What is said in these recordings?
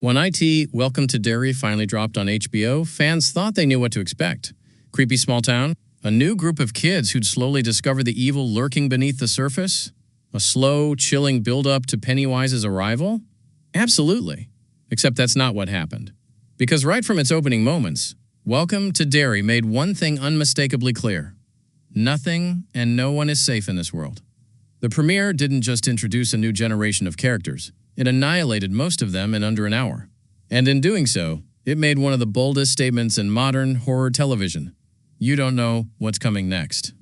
When Welcome to Derry finally dropped on HBO, fans thought they knew what to expect. Creepy small town? A new group of kids who'd slowly discover the evil lurking beneath the surface? A slow, chilling build-up to Pennywise's arrival? Absolutely. Except that's not what happened. Because right from its opening moments, Welcome to Derry made one thing unmistakably clear. Nothing and no one is safe in this world. The premiere didn't just introduce a new generation of characters. It annihilated most of them in under an hour. And in doing so, it made one of the boldest statements in modern horror television. You don't know what's coming next.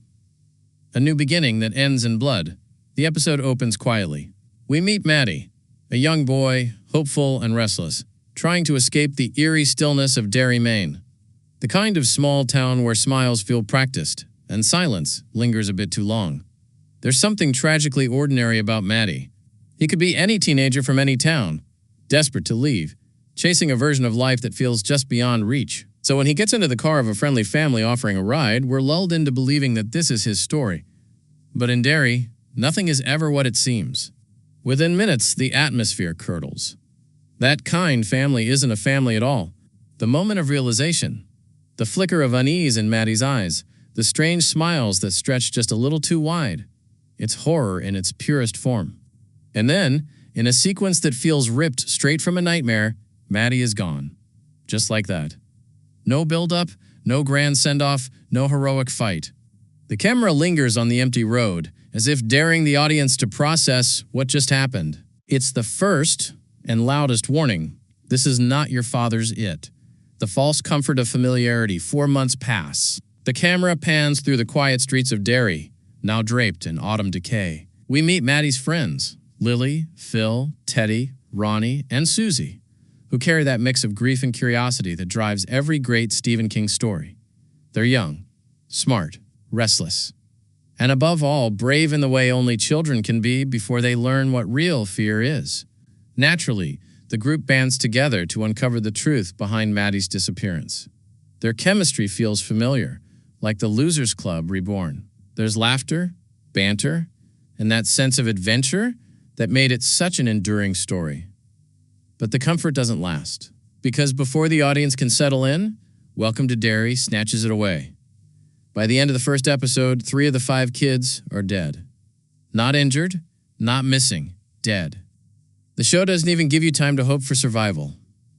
A new beginning that ends in blood. The episode opens quietly. We meet Matty, a young boy, hopeful and restless, trying to escape the eerie stillness of Derry, Maine. The kind of small town where smiles feel practiced and silence lingers a bit too long. There's something tragically ordinary about Matty. He could be any teenager from any town, desperate to leave, chasing a version of life that feels just beyond reach. So when he gets into the car of a friendly family offering a ride, we're lulled into believing that this is his story. But in Derry, nothing is ever what it seems. Within minutes, the atmosphere curdles. That kind family isn't a family at all. The moment of realization, the flicker of unease in Matty's eyes, the strange smiles that stretch just a little too wide. It's horror in its purest form. And then, in a sequence that feels ripped straight from a nightmare, Matty is gone. Just like that. No build-up, no grand send-off, no heroic fight. The camera lingers on the empty road, as if daring the audience to process what just happened. It's the first and loudest warning. This is not your father's it. The false comfort of familiarity. 4 months pass. The camera pans through the quiet streets of Derry, now draped in autumn decay. We meet Matty's friends, Lily, Phil, Teddy, Ronnie, and Susie, who carry that mix of grief and curiosity that drives every great Stephen King story. They're young, smart, restless, and above all, brave in the way only children can be before they learn what real fear is. Naturally, the group bands together to uncover the truth behind Matty's disappearance. Their chemistry feels familiar, like the Losers Club reborn. There's laughter, banter, and that sense of adventure that made it such an enduring story. But the comfort doesn't last, because before the audience can settle in, Welcome to Derry snatches it away. By the end of the first episode, 3 of the 5 kids are dead. Not injured, not missing, dead. The show doesn't even give you time to hope for survival.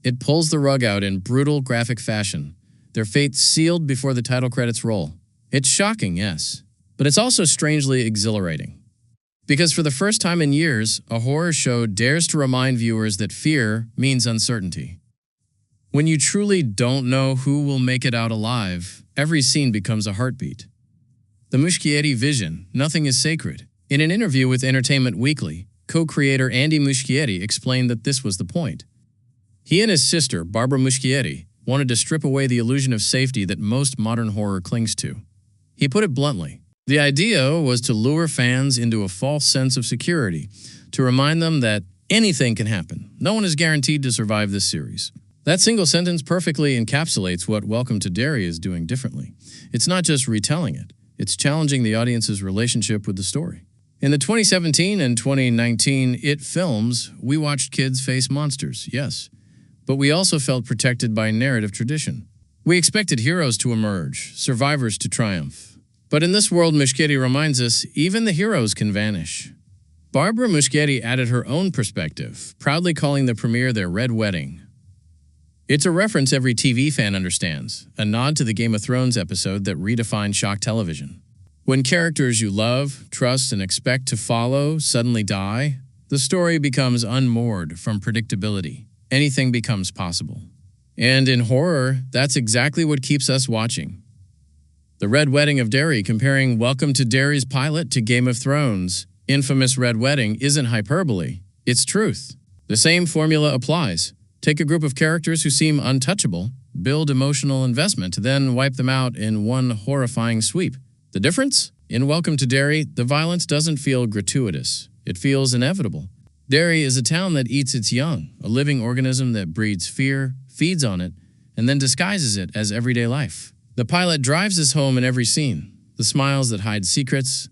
It pulls the rug out in brutal, graphic fashion, their fate sealed before the title credits roll. It's shocking, yes, but it's also strangely exhilarating. Because for the first time in years, a horror show dares to remind viewers that fear means uncertainty. When you truly don't know who will make it out alive, every scene becomes a heartbeat. The Muschietti vision, nothing is sacred. In an interview with Entertainment Weekly, co-creator Andy Muschietti explained that this was the point. He and his sister, Barbara Muschietti, wanted to strip away the illusion of safety that most modern horror clings to. He put it bluntly. The idea was to lure fans into a false sense of security, to remind them that anything can happen. No one is guaranteed to survive this series. That single sentence perfectly encapsulates what Welcome to Derry is doing differently. It's not just retelling it, it's challenging the audience's relationship with the story. In the 2017 and 2019 It films, we watched kids face monsters, yes, but we also felt protected by narrative tradition. We expected heroes to emerge, survivors to triumph. But in this world, Muschietti reminds us, even the heroes can vanish. Barbara Muschietti added her own perspective, proudly calling the premiere their Red Wedding. It's a reference every TV fan understands, a nod to the Game of Thrones episode that redefined shock television. When characters you love, trust, and expect to follow suddenly die, the story becomes unmoored from predictability. Anything becomes possible. And in horror, that's exactly what keeps us watching. The Red Wedding of Derry, comparing Welcome to Derry's pilot to Game of Thrones' infamous Red Wedding, isn't hyperbole, it's truth. The same formula applies. Take a group of characters who seem untouchable, build emotional investment, then wipe them out in one horrifying sweep. The difference? In Welcome to Derry, the violence doesn't feel gratuitous. It feels inevitable. Derry is a town that eats its young, a living organism that breeds fear, feeds on it, and then disguises it as everyday life. The pilot drives us home in every scene. The smiles that hide secrets,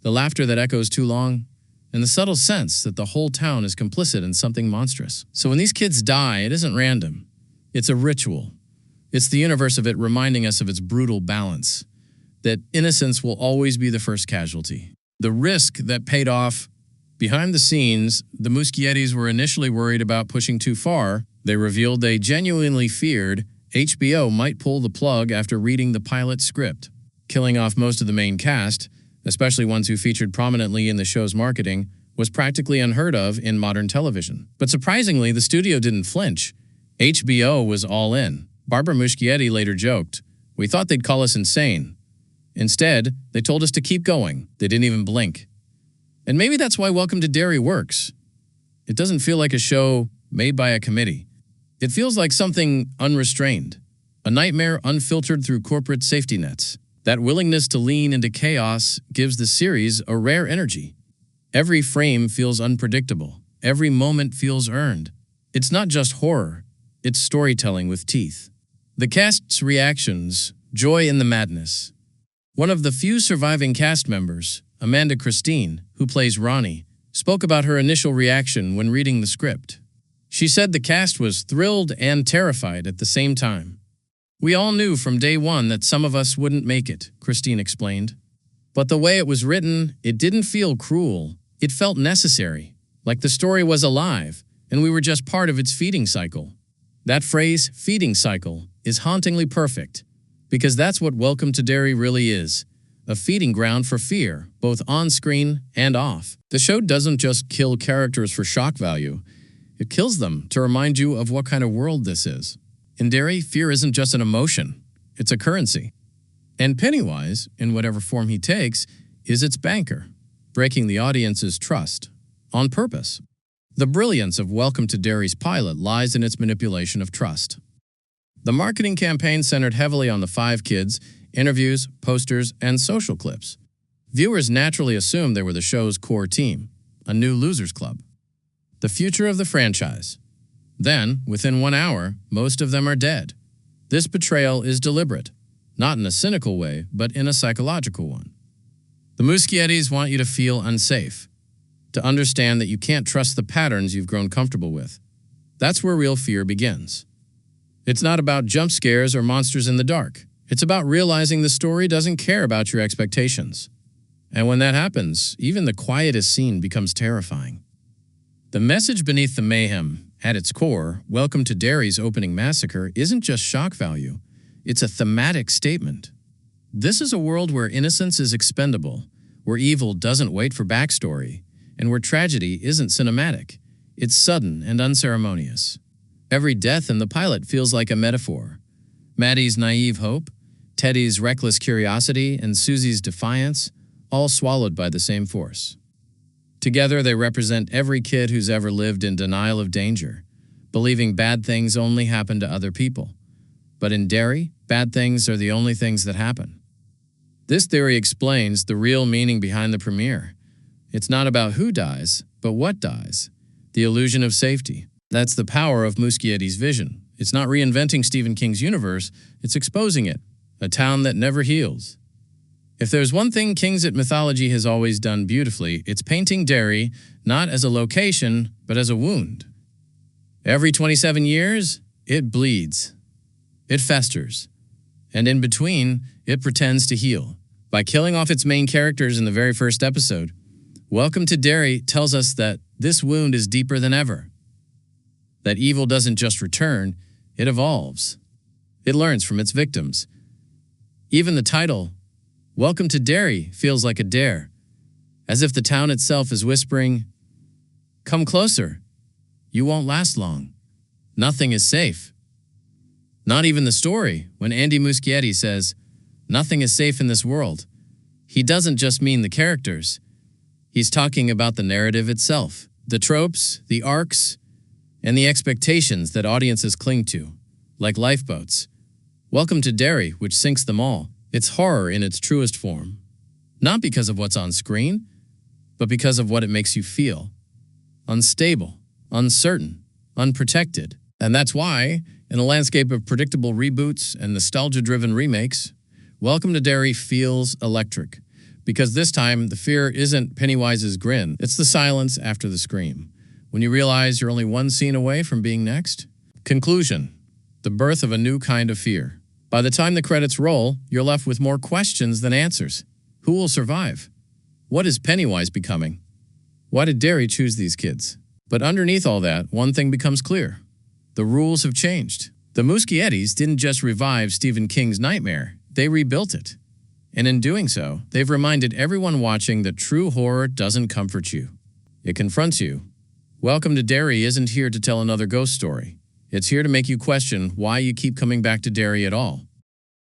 the laughter that echoes too long, and the subtle sense that the whole town is complicit in something monstrous. So when these kids die, it isn't random. It's a ritual. It's the universe of it reminding us of its brutal balance, that innocence will always be the first casualty. The risk that paid off. Behind the scenes, the Muschietis were initially worried about pushing too far. They revealed they genuinely feared HBO might pull the plug after reading the pilot script, killing off most of the main cast, especially ones who featured prominently in the show's marketing, was practically unheard of in modern television. But surprisingly, the studio didn't flinch. HBO was all in. Barbara Muschietti later joked, "We thought they'd call us insane. Instead, they told us to keep going. They didn't even blink." And maybe that's why Welcome to Derry works. It doesn't feel like a show made by a committee. It feels like something unrestrained, a nightmare unfiltered through corporate safety nets. That willingness to lean into chaos gives the series a rare energy. Every frame feels unpredictable. Every moment feels earned. It's not just horror, it's storytelling with teeth. The cast's reactions, joy in the madness. One of the few surviving cast members, Amanda Christine, who plays Ronnie, spoke about her initial reaction when reading the script. She said the cast was thrilled and terrified at the same time. "We all knew from day one that some of us wouldn't make it," Christine explained. But the way it was written, it didn't feel cruel. It felt necessary, like the story was alive, and we were just part of its feeding cycle. That phrase, feeding cycle, is hauntingly perfect, because that's what Welcome to Derry really is, a feeding ground for fear, both on-screen and off. The show doesn't just kill characters for shock value, it kills them to remind you of what kind of world this is. In Derry, fear isn't just an emotion, it's a currency. And Pennywise, in whatever form he takes, is its banker, breaking the audience's trust, on purpose. The brilliance of Welcome to Derry's pilot lies in its manipulation of trust. The marketing campaign centered heavily on the 5 kids, interviews, posters, and social clips. Viewers naturally assumed they were the show's core team, a new losers club, the future of the franchise. Then, within 1 hour, most of them are dead. This betrayal is deliberate, not in a cynical way, but in a psychological one. The Muschietis want you to feel unsafe, to understand that you can't trust the patterns you've grown comfortable with. That's where real fear begins. It's not about jump scares or monsters in the dark. It's about realizing the story doesn't care about your expectations. And when that happens, even the quietest scene becomes terrifying. The message beneath the mayhem, at its core, Welcome to Derry's opening massacre isn't just shock value. It's a thematic statement. This is a world where innocence is expendable, where evil doesn't wait for backstory, and where tragedy isn't cinematic. It's sudden and unceremonious. Every death in the pilot feels like a metaphor. Matty's naive hope, Teddy's reckless curiosity, and Susie's defiance, all swallowed by the same force. Together, they represent every kid who's ever lived in denial of danger, believing bad things only happen to other people. But in Derry, bad things are the only things that happen. This theory explains the real meaning behind the premiere. It's not about who dies, but what dies. The illusion of safety. That's the power of Muschietti's vision. It's not reinventing Stephen King's universe, it's exposing it. A town that never heals. If there's one thing King's mythology has always done beautifully, it's painting Derry not as a location, but as a wound. Every 27 years, it bleeds. It festers. And in between, it pretends to heal. By killing off its main characters in the very first episode, Welcome to Derry tells us that this wound is deeper than ever. That evil doesn't just return, it evolves. It learns from its victims. Even the title, Welcome to Derry, feels like a dare, as if the town itself is whispering, "Come closer. You won't last long. Nothing is safe." Not even the story, when Andy Muschietti says, "Nothing is safe in this world." He doesn't just mean the characters. He's talking about the narrative itself, the tropes, the arcs, and the expectations that audiences cling to, like lifeboats. Welcome to Derry, which sinks them all. It's horror in its truest form. Not because of what's on screen, but because of what it makes you feel. Unstable, uncertain, unprotected. And that's why, in a landscape of predictable reboots and nostalgia-driven remakes, Welcome to Derry feels electric. Because this time, the fear isn't Pennywise's grin, it's the silence after the scream. When you realize you're only one scene away from being next. Conclusion: the birth of a new kind of fear. By the time the credits roll, you're left with more questions than answers. Who will survive? What is Pennywise becoming? Why did Derry choose these kids? But underneath all that, one thing becomes clear. The rules have changed. The Muschiettis didn't just revive Stephen King's nightmare, they rebuilt it. And in doing so, they've reminded everyone watching that true horror doesn't comfort you. It confronts you. Welcome to Derry isn't here to tell another ghost story. It's here to make you question why you keep coming back to Derry at all.